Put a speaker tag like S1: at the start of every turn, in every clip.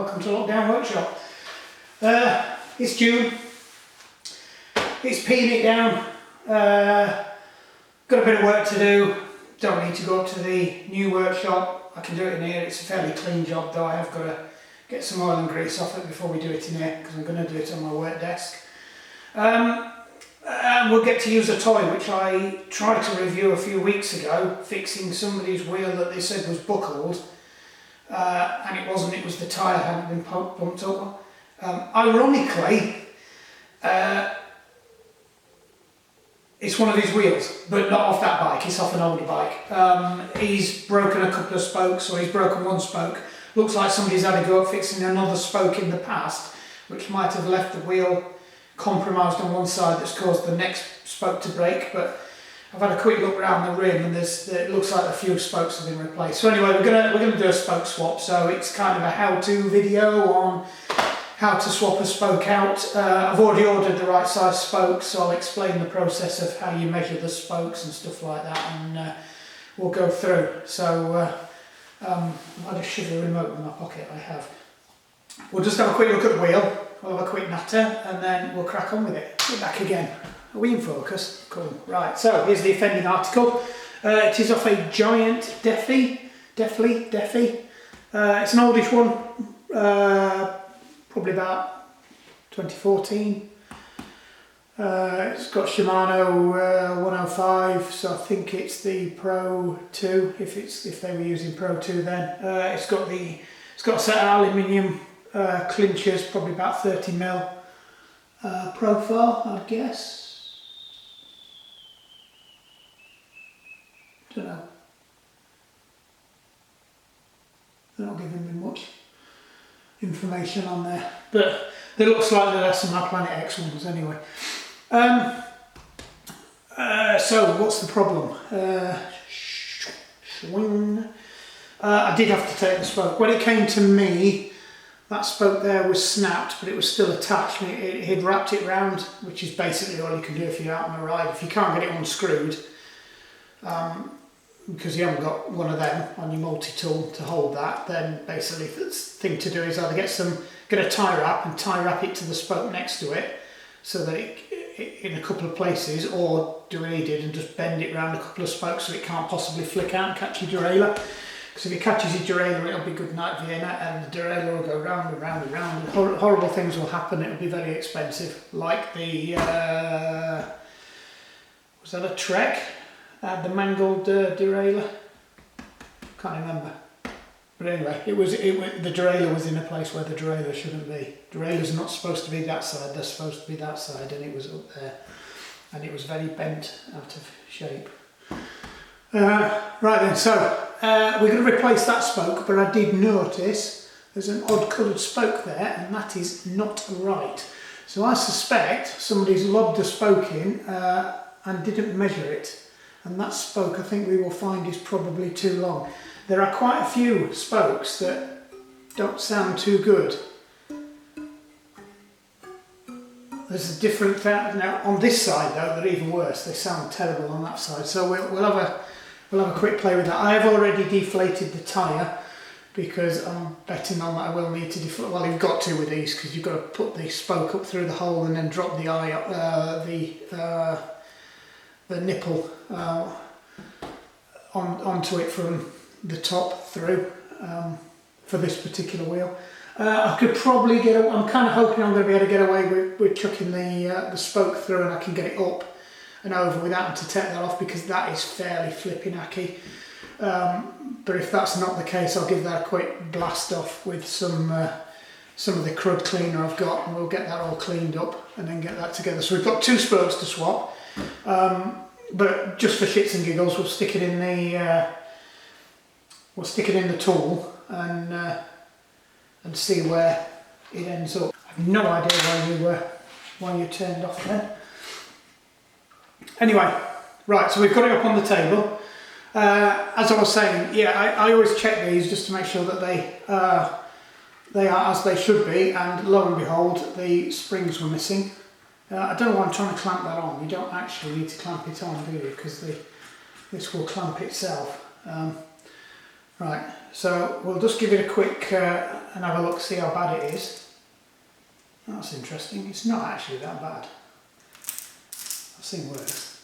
S1: welcome to Lockdown Workshop. It's June, it's peeing it down, got a bit of work to do, don't need to go up to the new workshop, I can do it in here. It's a fairly clean job though. I have got to get some oil and grease off it before we do it in here because I'm going to do it on my work desk. And we'll get to use a toy which I tried to review a few weeks ago, fixing somebody's wheel that they said was buckled. And it wasn't, it was the tyre hadn't been pumped up. Ironically, it's one of his wheels, but not off that bike, it's off an older bike. He's broken a couple of spokes, or he's broken one spoke. Looks like somebody's had a go at fixing another spoke in the past, which might have left the wheel compromised on one side that's caused the next spoke to break, but I've had a quick look around the rim and it looks like a few spokes have been replaced. So anyway, we're gonna do a spoke swap. So it's kind of a how-to video on how to swap a spoke out. I've already ordered the right size spokes, so I'll explain the process of how you measure the spokes and stuff like that, and we'll go through. So I'll just shove the remote in my pocket. I have. We'll just have a quick look at the wheel. We'll have a quick natter and then we'll crack on with it. Get back again. Are we in focus? Cool. Right, so here's the offending article. It is off a Giant Defi. It's an oldish one, probably about 2014. It's got Shimano 105, so I think it's the Pro 2, if they were using Pro 2 then. It's got a set of aluminium clinchers, probably about 30mm profile, I'd guess. Don't know. They're not giving me much information on there, but they look slightly less than my Planet X ones anyway. So what's the problem? I did have to take the spoke. When it came to me, that spoke there was snapped, but it was still attached. He'd wrapped it round, which is basically all you can do if you're out on a ride. If you can't get it unscrewed, because you haven't got one of them on your multi-tool to hold that, then basically the thing to do is either get a tie wrap and tie wrap it to the spoke next to it, so that it in a couple of places, or do what he did and just bend it round a couple of spokes so it can't possibly flick out and catch your derailleur. Because if it catches your derailleur, it'll be good night Vienna, and the derailleur will go round and round and round, and horrible things will happen. It'll be very expensive, like the was that a Trek? The mangled derailleur. Can't remember. But anyway, the derailleur was in a place where the derailleur shouldn't be. Derailleur's not supposed to be that side, they're supposed to be that side, and it was up there. And it was very bent out of shape. Right then, so we're going to replace that spoke, but I did notice there's an odd coloured spoke there, and that is not right. So I suspect somebody's lobbed a spoke in and didn't measure it. And that spoke, I think we will find, is probably too long. There are quite a few spokes that don't sound too good. There's a different, now on this side though, they're even worse. They sound terrible on that side. So we'll have a quick play with that. I have already deflated the tyre because I'm betting on that I will need to deflate. Well, you've got to with these, because you've got to put the spoke up through the hole and then drop the eye up, the nipple onto it from the top through for this particular wheel. I could probably I'm kind of hoping I'm going to be able to get away with chucking the spoke through, and I can get it up and over without having to take that off, because that is fairly flipping hacky. But if that's not the case, I'll give that a quick blast off with some of the crud cleaner I've got, and we'll get that all cleaned up and then get that together. So we've got two spokes to swap, but just for shits and giggles, we'll stick it in the tool and see where it ends up. I have no idea why you turned off then. Anyway, right, so we've got it up on the table. As I was saying, yeah, I always check these just to make sure that they are as they should be, and lo and behold, the springs were missing. I don't know why I'm trying to clamp that on. You don't actually need to clamp it on, do you? Because this will clamp itself. Right, so we'll just give it a quick and have a look, see how bad it is. That's interesting. It's not actually that bad. I've seen worse.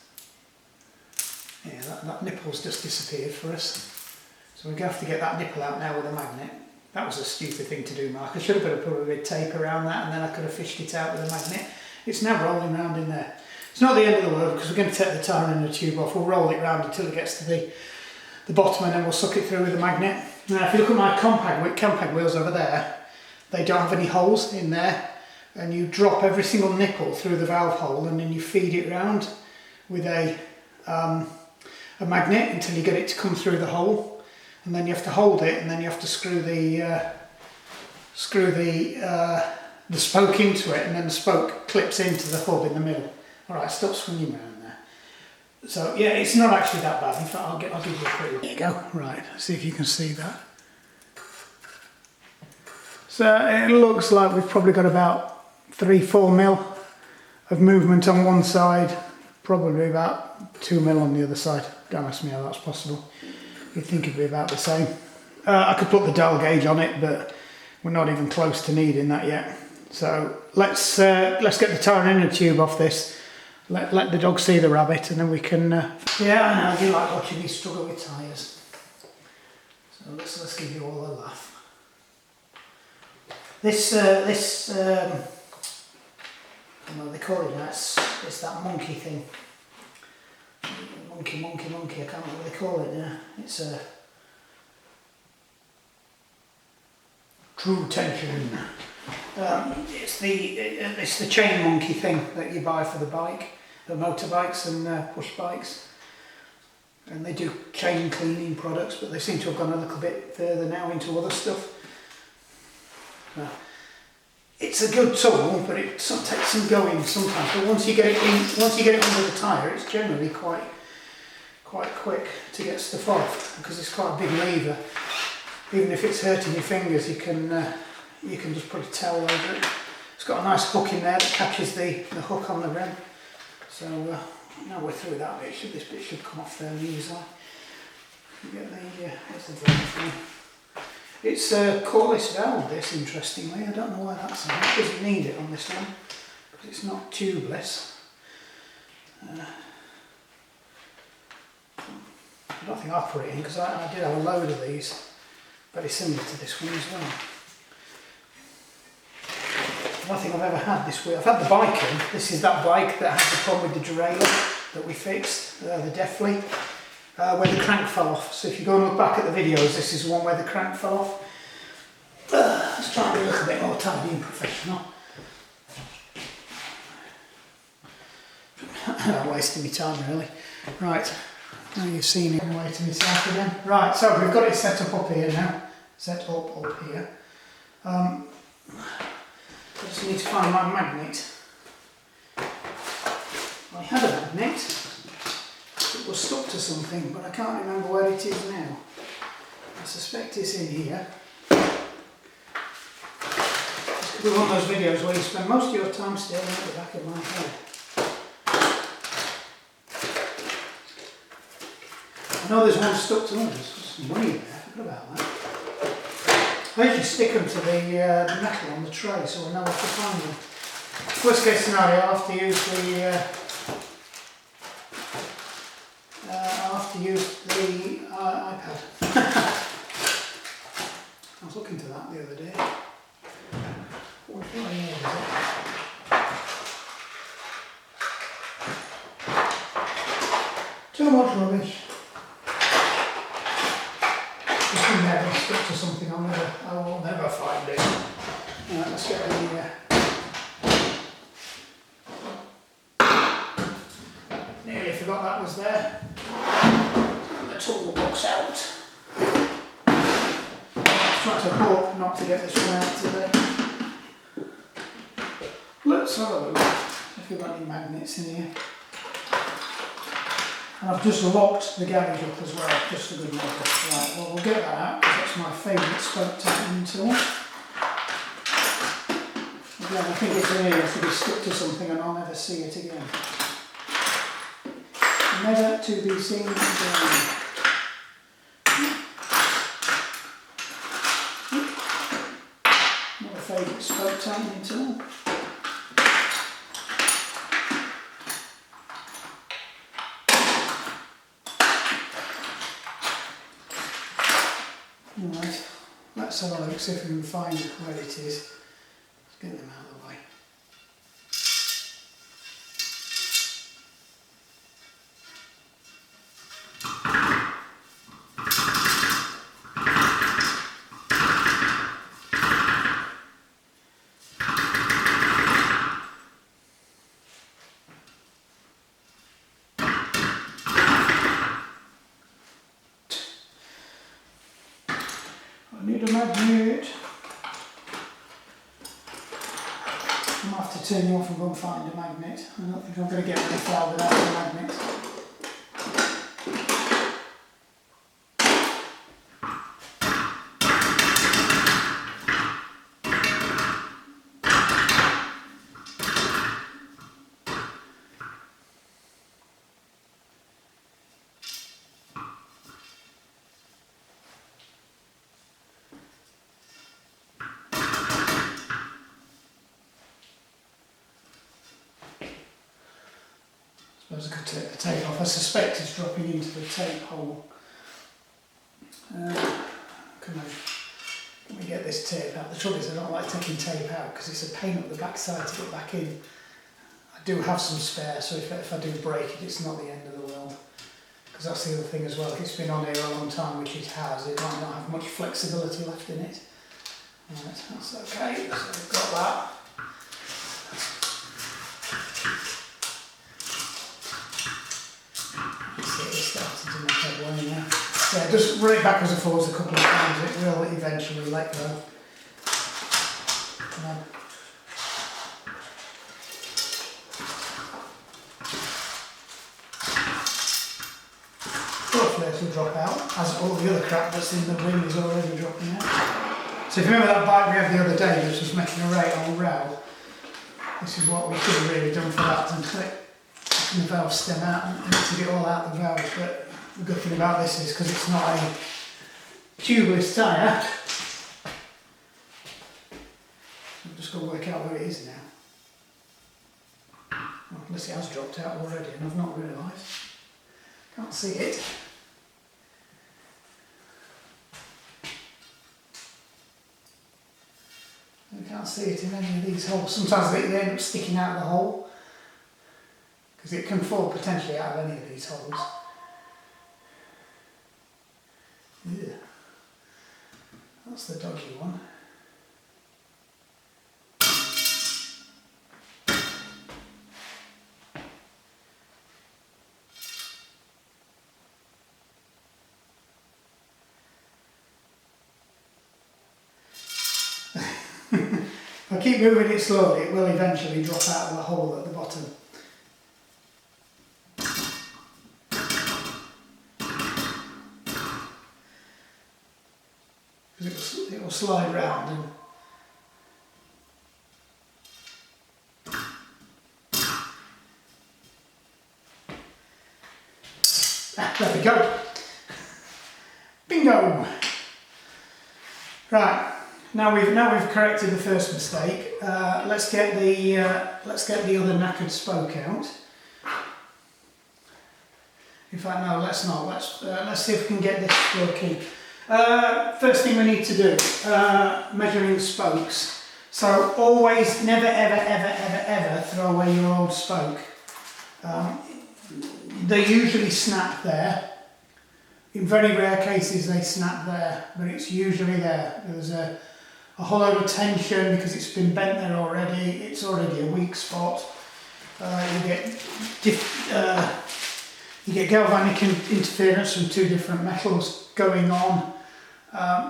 S1: Yeah, that nipple's just disappeared for us. So we're going to have to get that nipple out now with a magnet. That was a stupid thing to do, Mark. I should have put a bit of tape around that and then I could have fished it out with a magnet. It's now rolling around in there. It's not the end of the world because we're going to take the tire and the tube off. We'll roll it round until it gets to the bottom and then we'll suck it through with a magnet. Now if you look at my Campag wheels over there, they don't have any holes in there, and you drop every single nipple through the valve hole and then you feed it round with a magnet until you get it to come through the hole, and then you have to hold it and then you have to screw the spoke into it, and then the spoke clips into the hub in the middle. Alright, stop swinging around there. So yeah, it's not actually that bad. In fact, I'll give you a pretty... There you go. Right, let's see if you can see that. So it looks like we've probably got about 3-4 mil of movement on one side, probably about 2 mil on the other side. Don't ask me how that's possible. You'd think it'd be about the same. I could put the dial gauge on it, but we're not even close to needing that yet. So let's get the tire and inner tube off this. Let the dog see the rabbit, and then we can. Yeah, I know. I do like watching you struggle with tyres. So let's give you all a laugh. This what they call it now, it's that monkey thing. Monkey, I can't remember what they call it now. It's a true tension. It's the chain monkey thing that you buy for the bike, the motorbikes and push bikes. And they do chain cleaning products, but they seem to have gone a little bit further now into other stuff. It's a good tool, but it takes some going sometimes. But once you get it under the tyre, it's generally quite quick to get stuff off, because it's quite a big lever. Even if it's hurting your fingers, you can just put a towel over it. It's got a nice hook in there that catches the hook on the rim. So now we're through that bit. This bit should come off fairly easily. You get what's the valve thing? It's a cordless valve, this, interestingly. I don't know why that's on. It doesn't need it on this one, because it's not tubeless. I don't think I'll put it in, because I did have a load of these, very similar to this one as well. I don't think I've ever had this wheel. I've had the bike in. This is that bike that had the problem with the derailleur that we fixed, the Deathly. Where the crank fell off. So if you go and look back at the videos, this is the one where the crank fell off. Let's try and be a little bit more tidy and professional. I'm wasting my time really. Right, now you've seen it, I'm waiting myself again. Right, so we've got it set up here now. Set up here. I just need to find my magnet. I had a magnet. It was stuck to something, but I can't remember where it is now. I suspect it's in here. This could be one of those videos where you spend most of your time staring at the back of my head. I know there's one stuck to others. There's some money there, I forgot about that. I usually stick them to the metal on the tray so I know where to find them. Worst case scenario, I'll have to use the iPad. I was looking to that the other day. What year is it? Too much rubbish. If you never stick to something, I will never find it. Right, let's get nearly forgot that was there. The toolbox out. Try to hope not to get this one out today. Let's have a look if we've got any magnets in here. And I've just locked the garage up as well, just for good measure. Right, well we'll get that out because that's my favourite spoke tightening tool. Again, I think it's an area to be stuck to something and I'll never see it again. Never to be seen again. tightening tool. Alright, let's have a look, see if we can find where it is. Let's get them out of the way. I need a magnet. I might have to turn you off and go and find a magnet. I don't think I'm going to get very far without a magnet. I suppose I could take the tape off. I suspect it's dropping into the tape hole. Can we get this tape out? The trouble is I don't like taking tape out because it's a pain up the backside to get back in. I do have some spare, so if I do break it, it's not the end of the world. Because that's the other thing as well, if it's been on here a long time, which it has, it might not have much flexibility left in it. Right, that's okay, so we've got that. Starting to make headway now. Yeah, just run it backwards and forwards a couple of times, it will eventually let go. Hopefully it will drop out, as all the other crap that's in the wing is already dropping out. So if you remember that bike we had the other day which was making a rate on rail, this is what we could have really done for that, and click the valve stem out and emptied it all out the valve. But the good thing about this is because it's not a tubeless tyre, I've just got to work out where it is now. Well, unless it has dropped out already and I've not realised. Can't see it. I can't see it in any of these holes. Sometimes they end up sticking out of the hole because it can fall potentially out of any of these holes. Yeah. That's the dodgy one. If I keep moving it slowly, it will eventually drop out of the hole at the bottom. Because it will slide round and there we go. Bingo! Right. Now we've corrected the first mistake. Let's get the other knackered spoke out. In fact, no, let's not. Let's see if we can get this working. First thing we need to do, measuring the spokes. So always, never, ever, ever, ever, ever throw away your old spoke. They usually snap there. In very rare cases they snap there, but it's usually there. There's a hollow retention because it's been bent there already. It's already a weak spot. You get galvanic interference from two different metals going on.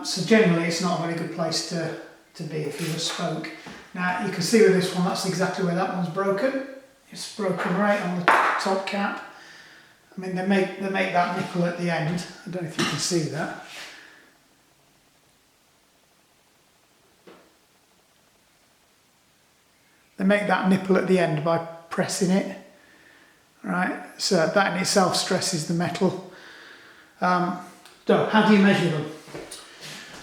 S1: So generally it's not a very good place to be if you're a spoke. Now you can see with this one, that's exactly where that one's broken. It's broken right on the top cap. I mean, they make that nipple at the end. I don't know if you can see that. They make that nipple at the end by pressing it. Right, so that in itself stresses the metal. So how do you measure them?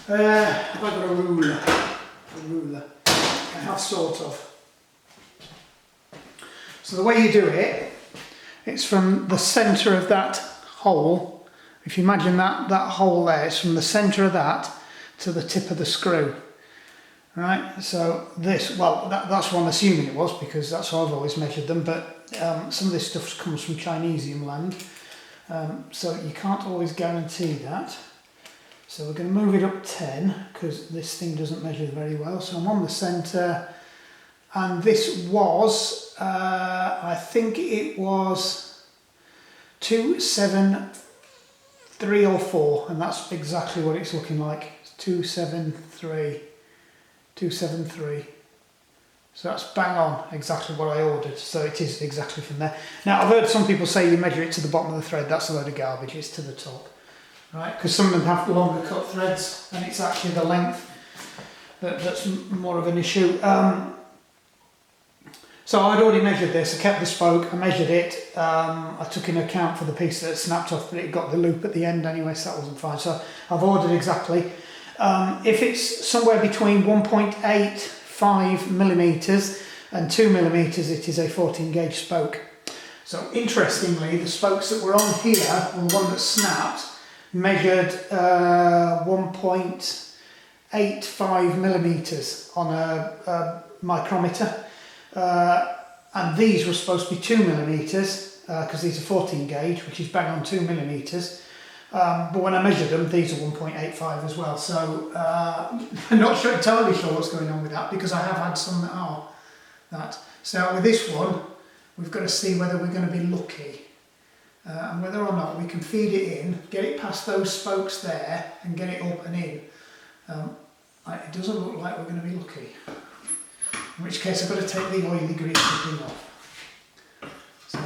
S1: I've got a ruler. I have sort of. So the way you do it, it's from the centre of that hole. If you imagine that hole there, it's from the centre of that to the tip of the screw. Right, so this, well, that's what I'm assuming it was, because that's how I've always measured them, but some of this stuff comes from Chinesium land, so you can't always guarantee that. So we're going to move it up 10, because this thing doesn't measure very well. So I'm on the centre, and this was, I think it was 273 or 4, and that's exactly what it's looking like. 273. 273. So that's bang on, exactly what I ordered. So it is exactly from there. Now I've heard some people say you measure it to the bottom of the thread. That's a load of garbage. It's to the top, right? Because some of them have longer cut threads, and it's actually the length that's more of an issue. So I'd already measured this. I kept the spoke. I measured it. I took into account for the piece that snapped off, but it got the loop at the end anyway, so that wasn't fine. So I've ordered exactly. If it's somewhere between 1.85 millimetres and 2 millimetres, it is a 14 gauge spoke. So interestingly, the spokes that were on here, the one that snapped, measured 1.85 millimetres on a micrometer, and these were supposed to be 2 millimetres because these are 14 gauge, which is bang on 2 millimetres. But when I measured them, these are 1.85 as well, so I'm not entirely sure what's going on with that, because I have had some that are that. So with this one, we've got to see whether we're going to be lucky, and whether or not we can feed it in, get it past those spokes there, and get it up and in. It doesn't look like we're going to be lucky, in which case I've got to take the oily greasy thing off. So,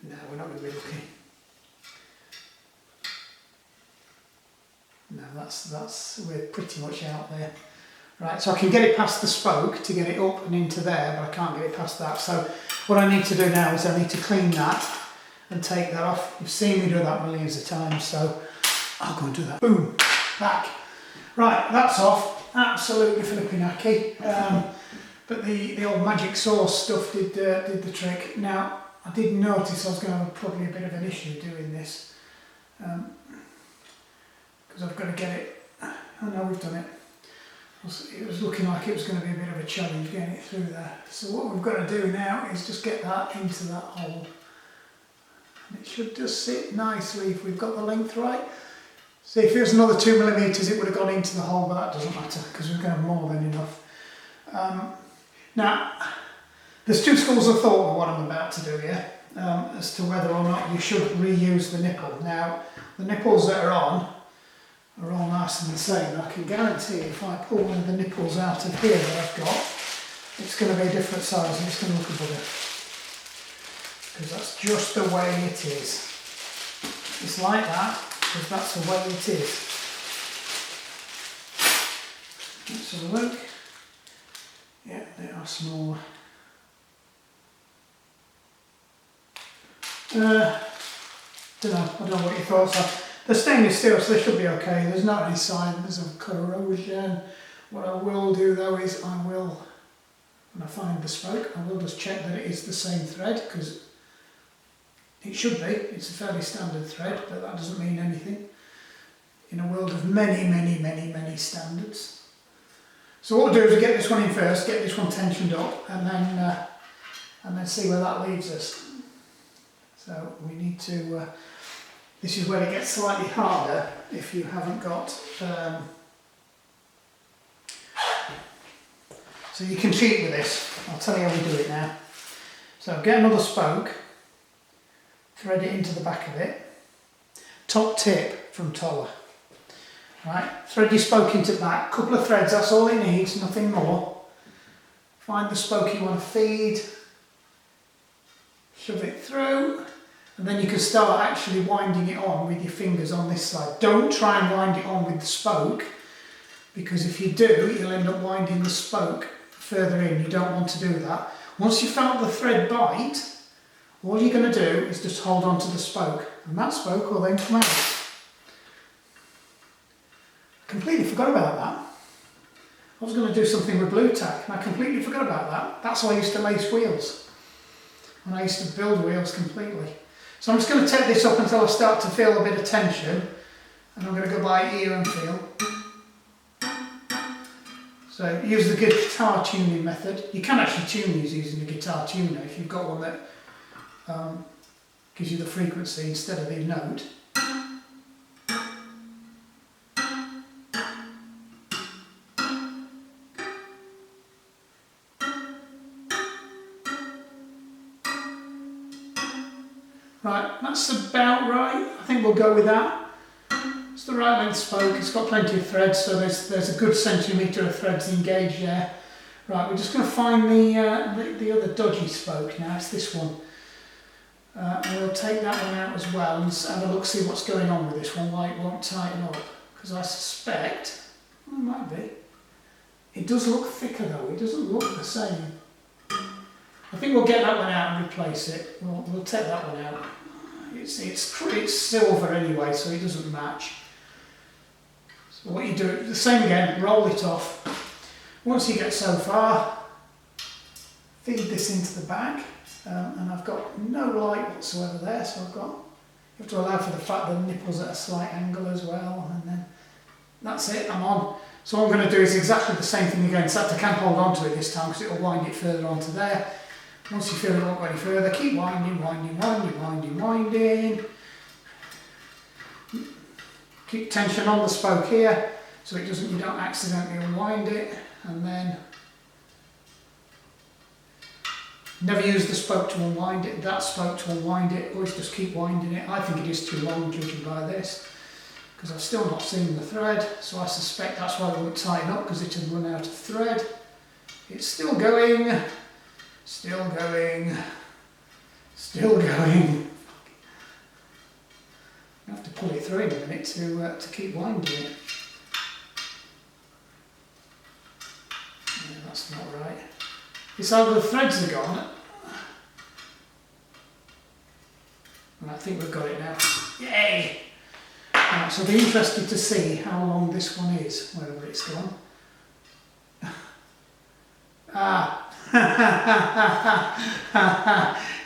S1: no, we're not going to be lucky. No, we're pretty much out there. Right, so I can get it past the spoke to get it up and into there, but I can't get it past that. So what I need to do now is I need to clean that and take that off. You've seen me do that millions of times, so I'll go and do that. Boom, back. Right, that's off. Absolutely flipping hacky. But the old magic sauce stuff did the trick. Now, I did notice I was going to have probably a bit of an issue doing this. Because I've got to get it. Oh no, we've done it. It was looking like it was going to be a bit of a challenge getting it through there. So what we've got to do now is just get that into that hole. And it should just sit nicely if we've got the length right. See, if it was another 2 millimetres, it would have gone into the hole, but that doesn't matter because we're going to have more than enough. Now, there's two schools of thought with what I'm about to do here, as to whether or not you should reuse the nipple. Now, the nipples that are all nice and the same. I can guarantee if I pull one of the nipples out of here that I've got, it's going to be a different size and it's going to look a bugger. Because that's just the way it is. It's like that because that's the way it is. Let's have a look. Yeah, they are smaller. Don't know, I don't know what your thoughts are. They're stainless steel, so they should be okay. There's not any signs of corrosion. What I will do though is when I find the spoke, I will just check that it is the same thread, because it should be. It's a fairly standard thread, but that doesn't mean anything in a world of many, many, many, many standards. So what we'll do is we'll get this one in first, get this one tensioned up, and then see where that leaves us. So we need to. This is where it gets slightly harder if you haven't got. So you can cheat with this. I'll tell you how we do it now. So get another spoke, thread it into the back of it, top tip from Toller. Right, thread your spoke into the back, couple of threads, that's all it needs, nothing more. Find the spoke you want to feed, shove it through, and then you can start actually winding it on with your fingers on this side. Don't try and wind it on with the spoke, because if you do, you'll end up winding the spoke further in. You don't want to do that. Once you felt the thread bite, all you're going to do is just hold on to the spoke, and that spoke will then come out. Completely forgot about that. I was going to do something with blue tack and I completely forgot about that. That's how I used to lace wheels. And I used to build wheels completely. So I'm just going to take this up until I start to feel a bit of tension. And I'm going to go by ear and feel. So use the guitar tuning method. You can actually tune these using the guitar tuner if you've got one that gives you the frequency instead of the note. Right, that's about right. I think we'll go with that. It's the right length spoke, it's got plenty of threads, so there's a good centimetre of threads engaged there. Right, we're just going to find the other dodgy spoke now, it's this one. And we'll take that one out as well and have a look, see what's going on with this one, why it won't tighten up. Because I suspect, well, it might be, it does look thicker though, it doesn't look the same. I think we'll get that one out and replace it. We'll take that one out. It's silver anyway, so it doesn't match. So what you do, the same again, roll it off. Once you get so far, feed this into the bag, and I've got no light whatsoever there, so you have to allow for the fact that the nipple's at a slight angle as well, and then that's it, I'm on. So what I'm going to do is exactly the same thing again, except I can't hold on to it this time because it will wind it further onto there. Once you feel it won't go any further, keep winding, winding, winding, winding, winding. Keep tension on the spoke here so you don't accidentally unwind it, and then never use the spoke to unwind it, that spoke to unwind it, always just keep winding it. I think it is too long judging by this, because I've still not seen the thread, so I suspect that's why it won't tighten up, because it had run out of thread. It's still going. Still going, still going. I have to pull it through in a minute to keep winding it. Yeah, that's not right. It's either the threads are gone, and I think we've got it now. Yay! Right, so I'll be interested to see how long this one is, wherever it's gone. Ah.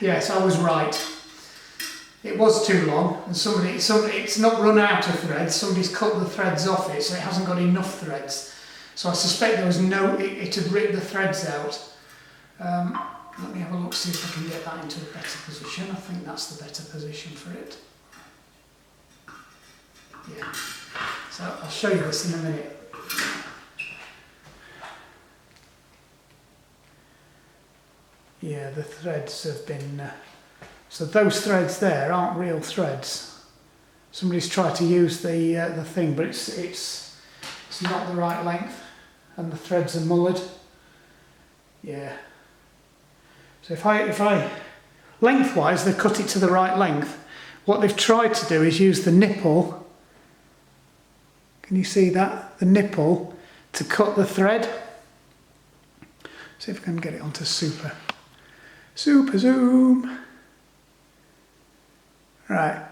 S1: Yes, I was right. It was too long, and it's not run out of threads. Somebody's cut the threads off it, so it hasn't got enough threads. So I suspect there was it had ripped the threads out. Let me have a look, see if I can get that into a better position. I think that's the better position for it. Yeah. So I'll show you this in a minute. Yeah, the threads have been... so those threads there aren't real threads. Somebody's tried to use the thing, but it's not the right length, and the threads are mullered. Yeah. So if I lengthwise, they cut it to the right length. What they've tried to do is use the nipple. Can you see that? The nipple to cut the thread. See if I can get it onto super zoom. Right,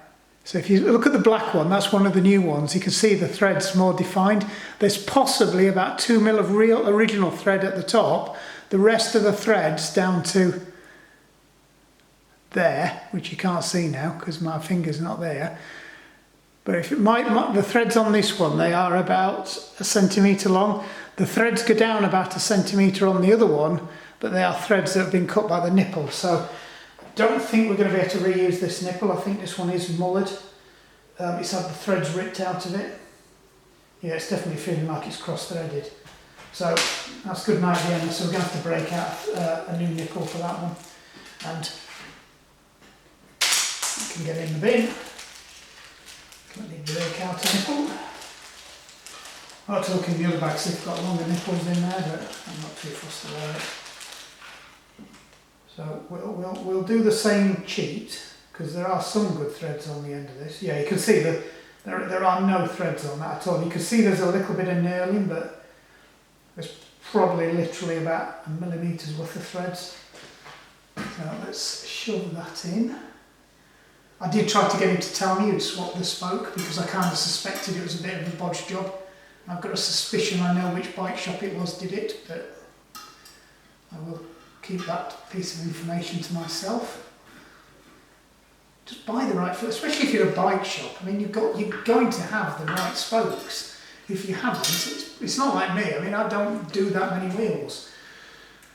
S1: so if you look at the black one, that's one of the new ones. You can see the thread's more defined. There's possibly about 2 mil of real original thread at the top. The rest of the threads down to there, which you can't see now because my finger's not there. But if the threads on this one, they are about 1 centimetre long. The threads go down about 1 centimetre on the other one, but they are threads that have been cut by the nipple. So I don't think we're going to be able to reuse this nipple. I think this one is mullered. It's had the threads ripped out of it. Yeah, it's definitely feeling like it's cross-threaded. So that's good night again. So we're going to have to break out a new nipple for that one. And you can get it in the bin. Let me break out a nipple. I'll have to look in the other bag, see if I've got longer nipples in there, but I'm not too fussed about it. So we'll do the same cheat, because there are some good threads on the end of this. Yeah, you can see that there are no threads on that at all. You can see there's a little bit of knurling, but there's probably literally about 1 millimetre's worth of threads. So let's shove that in. I did try to get him to tell me he'd swap the spoke, because I kind of suspected it was a bit of a bodge job. I've got a suspicion I know which bike shop it was did it, but I will keep that piece of information to myself. Just buy the right foot, especially if you're a bike shop. I mean, you're going to have the right spokes. If you haven't, it's not like me. I mean, I don't do that many wheels.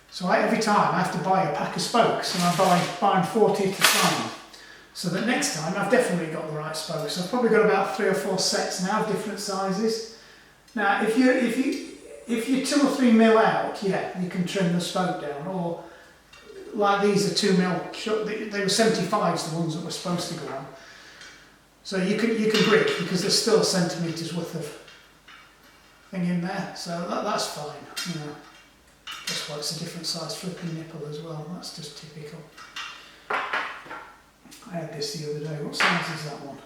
S1: So every time I have to buy a pack of spokes, and I buy 40 at a time. So that next time I've definitely got the right spokes. I've probably got about 3 or 4 sets now of different sizes. Now, if you're 2 or 3 mil out, yeah, you can trim the spoke down, or like these are 2 mil, they were 75s, the ones that were supposed to go on. So you can grip, because there's still centimetres worth of thing in there, so that's fine. You know, guess what? It's a different size flipping nipple as well. That's just typical. I had this the other day. What size is that one?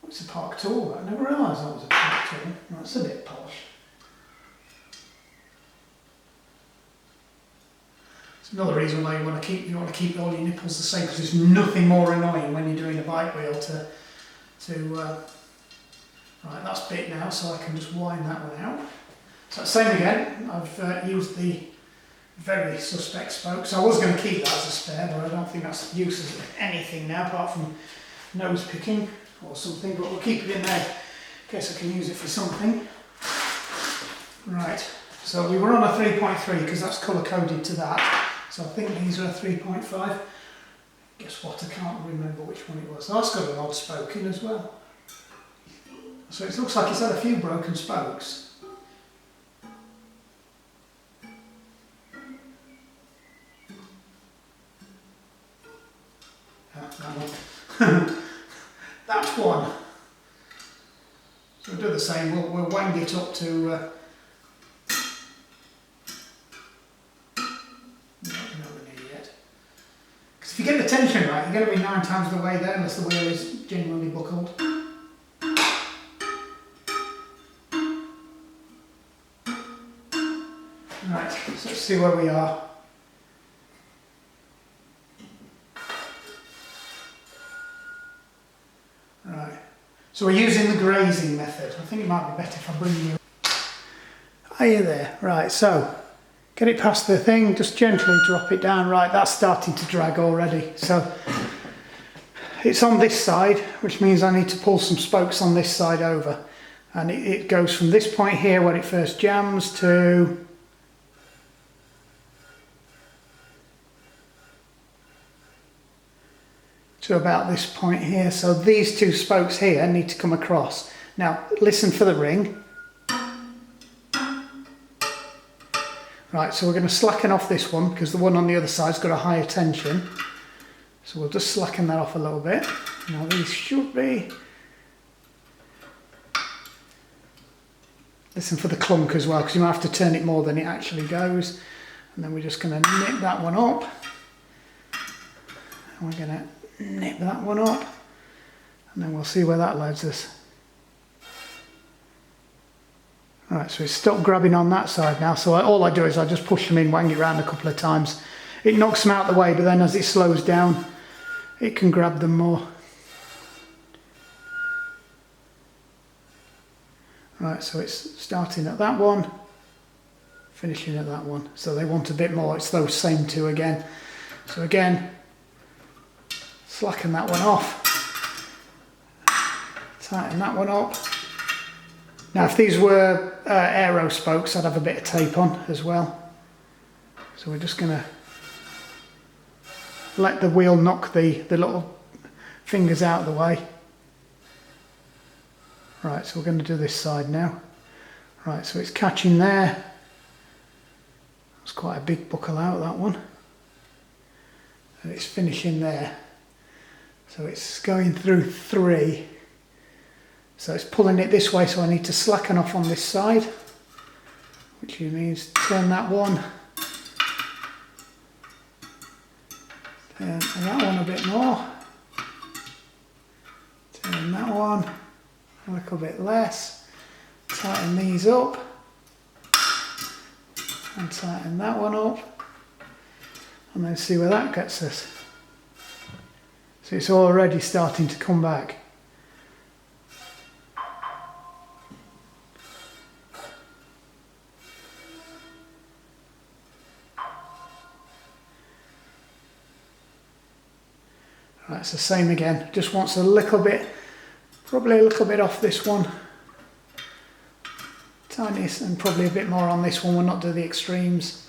S1: It's a Park Tool. I never realised that was a Park Tool. That's a bit posh. It's another reason why you want to keep all your nipples the same, because there's nothing more annoying when you're doing a bike wheel right, that's bit now, so I can just wind that one out. So same again. I've used the very suspect spokes. I was going to keep that as a spare, but I don't think that's useless of anything now, apart from nose picking or something, but we'll keep it in there in case I can use it for something. Right, so we were on a 3.3 because that's colour coded to that, so I think these are a 3.5. Guess what, I can't remember which one it was. That's got an odd spoke in as well. So it looks like it's had a few broken spokes. That one. That one. So we'll do the same. We'll wang it up to. Not nowhere near yet. Because if you get the tension right, you're going to be 9 times the way there, unless the wheel is genuinely buckled. Right. So let's see where we are. Right, so we're using the grazing method. I think it might be better if I bring you. Are you there? Right, so get it past the thing, just gently drop it down. Right, that's starting to drag already. So it's on this side, which means I need to pull some spokes on this side over. And it goes from this point here where it first jams to about this point here. So these 2 spokes here need to come across. Now listen for the ring. Right, so we're going to slacken off this one because the one on the other side's got a higher tension. So we'll just slacken that off a little bit. Now these should be... Listen for the clunk as well, because you might have to turn it more than it actually goes. And then we're just going to nip that one up. And we're going to nip that one up, and then we'll see where that leads us. Right, so it's stopped grabbing on that side now, so all I do is I just push them in, wang it around a couple of times. It knocks them out the way, but then as it slows down, it can grab them more. Right, so it's starting at that one, finishing at that one. So they want a bit more, it's those same 2 again. So again, slacken that one off, tighten that one up. Now if these were aero spokes, I'd have a bit of tape on as well. So we're just going to let the wheel knock the little fingers out of the way. Right, so we're going to do this side now. Right, so it's catching there. It's quite a big buckle out, that one. And it's finishing there. So it's going through 3. So it's pulling it this way, so I need to slacken off on this side, which means turn that one, turn that one a bit more, turn that one a little bit less, tighten these up, and tighten that one up, and then see where that gets us. So it's already starting to come back. Right, it's the same again, just wants a little bit, probably a little bit off this one. Tiniest, and probably a bit more on this one, we'll not do the extremes.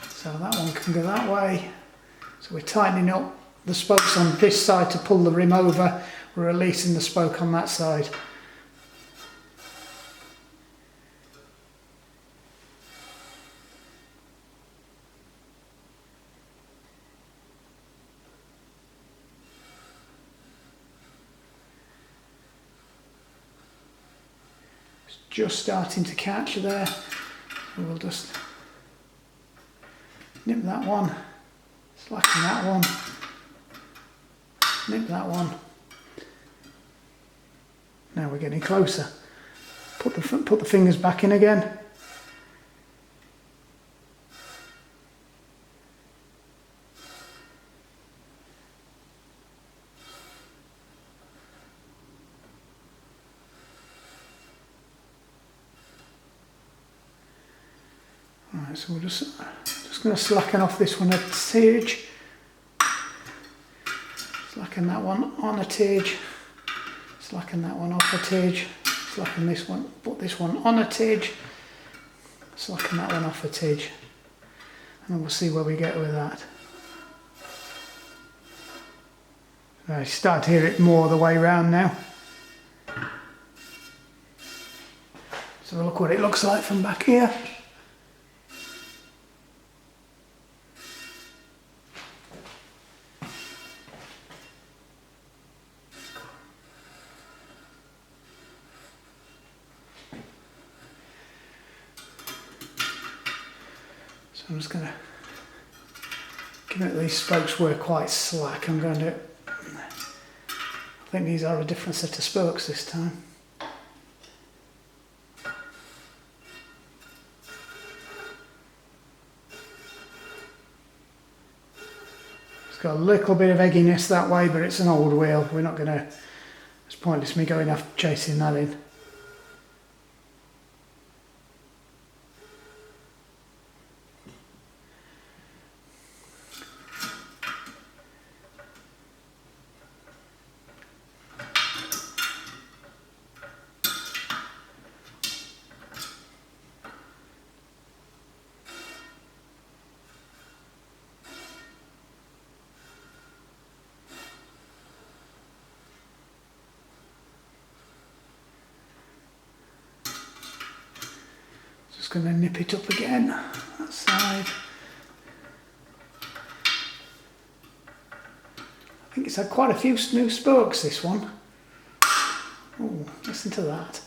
S1: So that one can go that way. So we're tightening up the spokes on this side to pull the rim over, we're releasing the spoke on that side. Just starting to catch there, so we'll just nip that one, slacken that one, nip that one. Now we're getting closer. Put the fingers back in again. Right, so we're just going to slacken off this one a tidge. Slacken that one on a tidge. Slacken that one off a tidge. Slacken this one, put this one on a tidge. Slacken that one off a tidge. And then we'll see where we get with that. I start to hear it more the way round now. So look what it looks like from back here. So I'm just going to, given that these spokes were quite slack, I'm going to, I think these are a different set of spokes this time. It's got a little bit of egginess that way, but it's an old wheel. We're not going to, it's pointless me going after chasing that in. Just going to nip it up again, that side. I think it's had quite a few new spokes, this one. Oh, listen to that.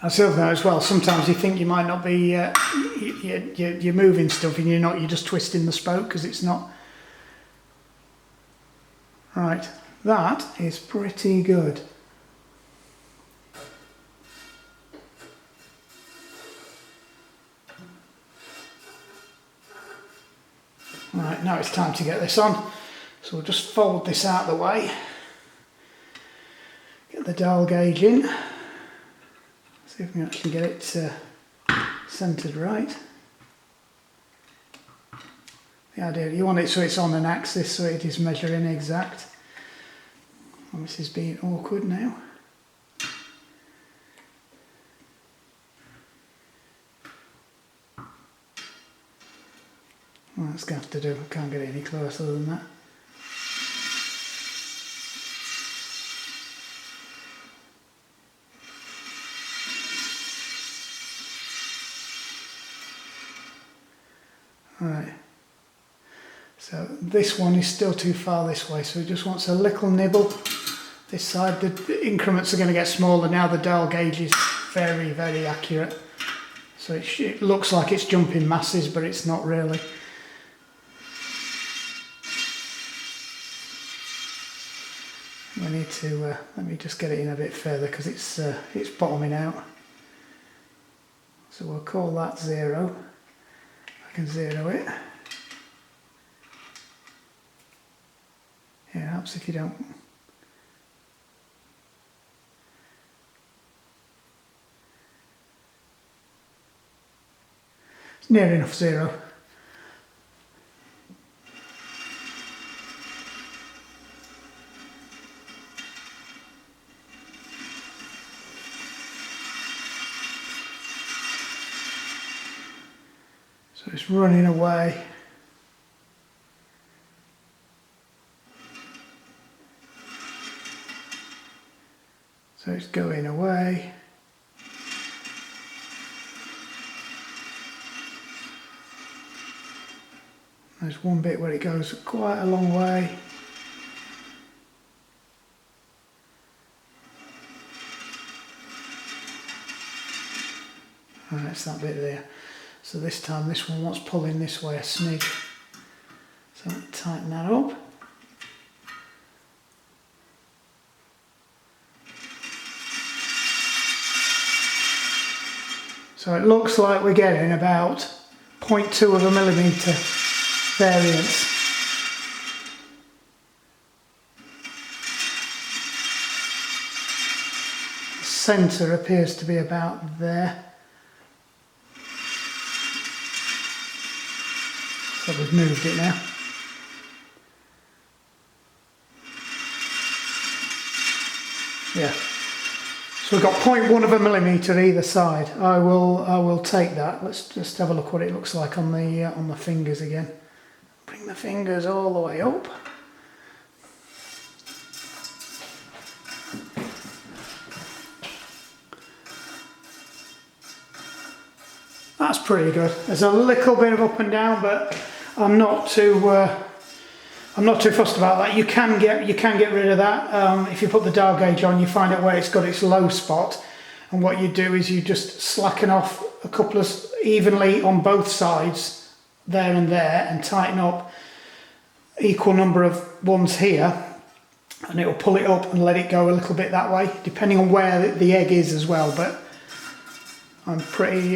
S1: That's the other thing as well, sometimes you think you might not be, you're moving stuff and you're not, you're just twisting the spoke because it's not. Right, that is pretty good. Right, now it's time to get this on. So we'll just fold this out of the way. Get the dial gauge in. See if we can actually get it centered right. The idea, you want it so it's on an axis so it is measuring exact. Oh, this is being awkward now. Well, that's going to have to do, I can't get it any closer than that. Right, so this one is still too far this way, so it just wants a little nibble. This side, the increments are going to get smaller now, the dial gauge is very, very accurate. So it looks like it's jumping masses, but it's not really. We need to, let me just get it in a bit further because it's bottoming out. So we'll call that 0. I can 0 it. Yeah, it helps if you don't. It's near enough 0. So it's running away. So it's going away. There's one bit where it goes quite a long way. And it's that bit there. So this time this one wants pulling this way a smidge. So tighten that up. So it looks like we're getting about 0.2 of a millimetre variance. The centre appears to be about there. So we've moved it now. Yeah. So we've got 0.1 of a millimetre either side. I will take that. Let's just have a look what it looks like on the fingers again. Bring the fingers all the way up. That's pretty good. There's a little bit of up and down, but I'm not too fussed about that. You can get rid of that if you put the dial gauge on. You find out where it's got its low spot, and what you do is you just slacken off a couple of evenly on both sides, there and there, and tighten up equal number of ones here, and it will pull it up and let it go a little bit that way, depending on where the egg is as well. But I'm pretty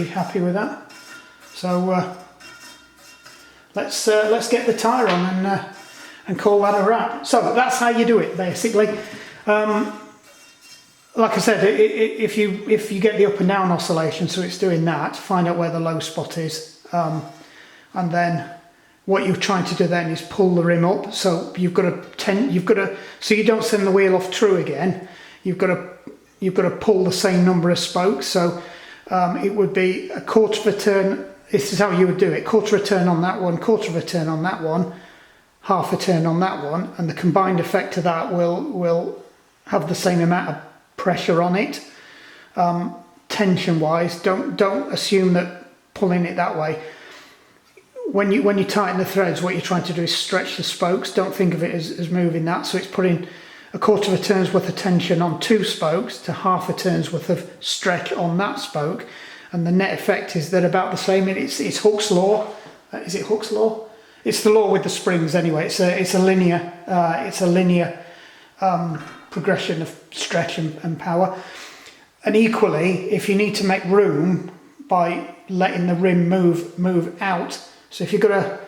S1: happy with that. So let's get the tyre on and call that a wrap. So that's how you do it, basically. Like I said, if you get the up and down oscillation, so it's doing that, find out where the low spot is, and then what you're trying to do then is pull the rim up. So you've got to so you don't send the wheel off true again. You've got to pull the same number of spokes. So it would be a quarter of a turn. This is how you would do it: quarter of a turn on that one, quarter of a turn on that one, half a turn on that one, and the combined effect of that will have the same amount of pressure on it. Tension wise, don't assume that pulling it that way. When you tighten the threads, what you're trying to do is stretch the spokes. Don't think of it as moving that. So it's putting a quarter of a turn's worth of tension on two spokes to half a turn's worth of stretch on that spoke, and the net effect is they're about the same. It's Hooke's law. Is it Hooke's law? It's the law with the springs anyway. It's a linear progression of stretch and power. And equally, if you need to make room by letting the rim move out, so if you've got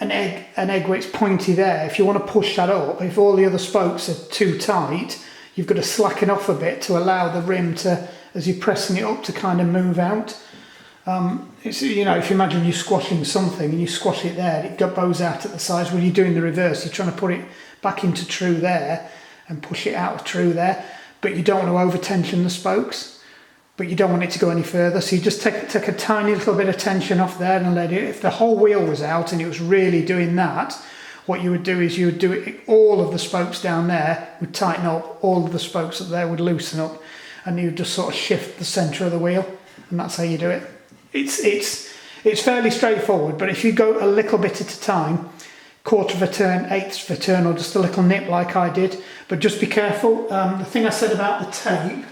S1: an egg where it's pointy there, if you want to push that up, if all the other spokes are too tight, you've got to slacken off a bit to allow the rim to, as you're pressing it up, to kind of move out. It's, if you imagine you squashing something and you squash it there, it bows out at the sides. When you're doing the reverse, you're trying to put it back into true there and push it out of true there, but you don't want to over tension the spokes, but you don't want it to go any further. So you just take a tiny little bit of tension off there and let it. If the whole wheel was out and it was really doing that, what you would do is you would do it, all of the spokes down there would tighten up, all of the spokes up there would loosen up, and you would just sort of shift the centre of the wheel, and that's how you do it. It's fairly straightforward, but if you go a little bit at a time, quarter of a turn, eighth of a turn, or just a little nip like I did, but just be careful. The thing I said about the tape,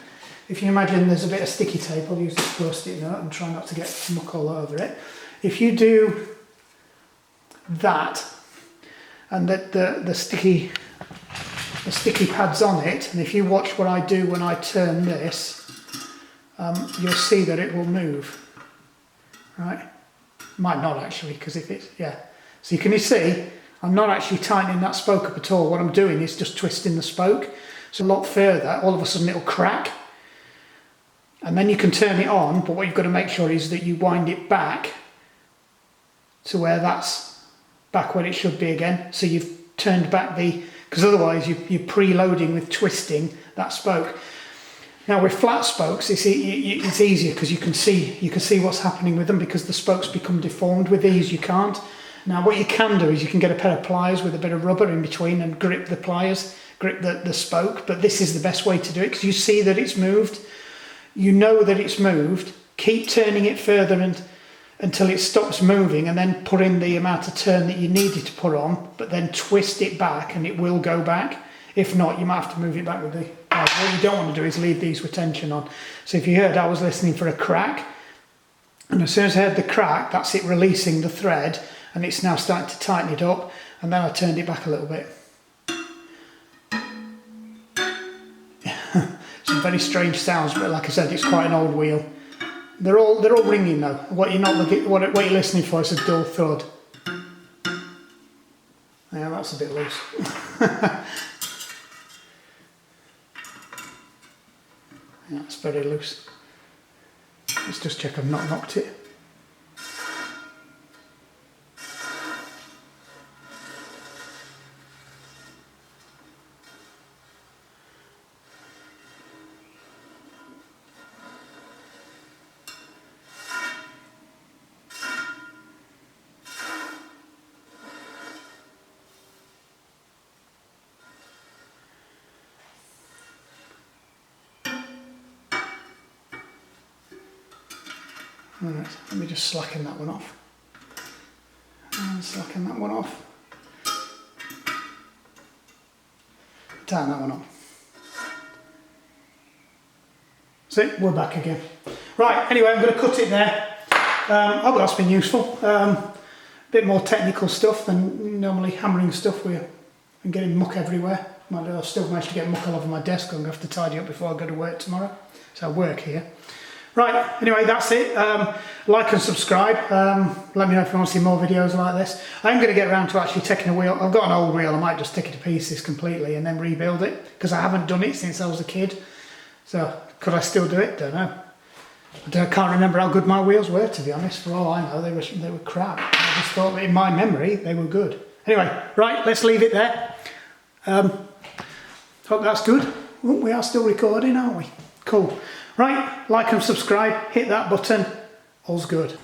S1: if you imagine there's a bit of sticky tape, I'll use this post-it note and try not to get muck all over it. If you do that, and that the sticky pads on it, and if you watch what I do when I turn this, you'll see that it will move. Right? Might not actually, because if it's, yeah. So you see, I'm not actually tightening that spoke up at all. What I'm doing is just twisting the spoke. So a lot further, all of a sudden it'll crack. And then you can turn it on, but what you've got to make sure is that you wind it back to where that's back where it should be again. So you've turned back the because otherwise you're preloading with twisting that spoke. Now with flat spokes, it's easier because you can see what's happening with them, because the spokes become deformed. With these you can't. Now what you can do is you can get a pair of pliers with a bit of rubber in between and grip the pliers, grip the spoke, but this is the best way to do it because you see that it's moved. You know that it's moved, keep turning it further until it stops moving, and then put in the amount of turn that you needed to put on, but then twist it back and it will go back. If not, you might have to move it back with the... what you don't want to do is leave these with tension on. So if you heard, I was listening for a crack, and as soon as I heard the crack, that's it releasing the thread, and it's now starting to tighten it up, and then I turned it back a little bit. Some very strange sounds, but like I said, it's quite an old wheel. They're all ringing though. What you're listening for is a dull thud. Yeah, that's a bit loose. Yeah, it's very loose. Let's just check I've not knocked it. Alright, let me just slacken that one off. And slacken that one off. Tighten that one up. See, we're back again. Right, anyway, I'm going to cut it there. I hope that's been useful. A bit more technical stuff than normally hammering stuff with and getting muck everywhere. I've still managed to get muck all over my desk. I'm going to have to tidy up before I go to work tomorrow. So I work here. Right, anyway, that's it. Like and subscribe. Let me know if you want to see more videos like this. I'm going to get around to actually taking a wheel. I've got an old wheel. I might just take it to pieces completely and then rebuild it, because I haven't done it since I was a kid. So, could I still do it? Don't know. I can't remember how good my wheels were, to be honest. For all I know, they were crap. I just thought that in my memory, they were good. Anyway, right, let's leave it there. Hope that's good. Oh, we are still recording, aren't we? Cool. Right, like and subscribe, hit that button, all's good.